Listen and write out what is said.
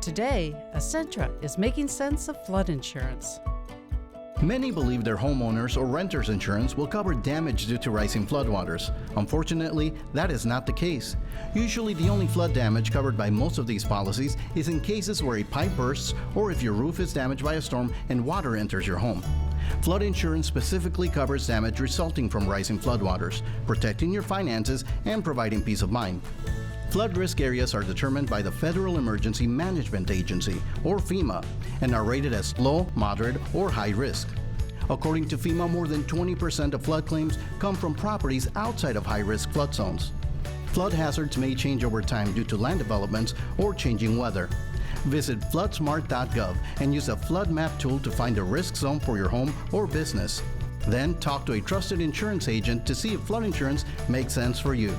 Today, Ascentra is making sense of flood insurance. Many believe their homeowners or renters insurance will cover damage due to rising floodwaters. Unfortunately, that is not the case. Usually the only flood damage covered by most of these policies is in cases where a pipe bursts or if your roof is damaged by a storm and water enters your home. Flood insurance specifically covers damage resulting from rising floodwaters, protecting your finances and providing peace of mind. Flood risk areas are determined by the Federal Emergency Management Agency, or FEMA, and are rated as low, moderate, or high risk. According to FEMA, more than 20% of flood claims come from properties outside of high-risk flood zones. Flood hazards may change over time due to land developments or changing weather. Visit floodsmart.gov and use a flood map tool to find a risk zone for your home or business. Then talk to a trusted insurance agent to see if flood insurance makes sense for you.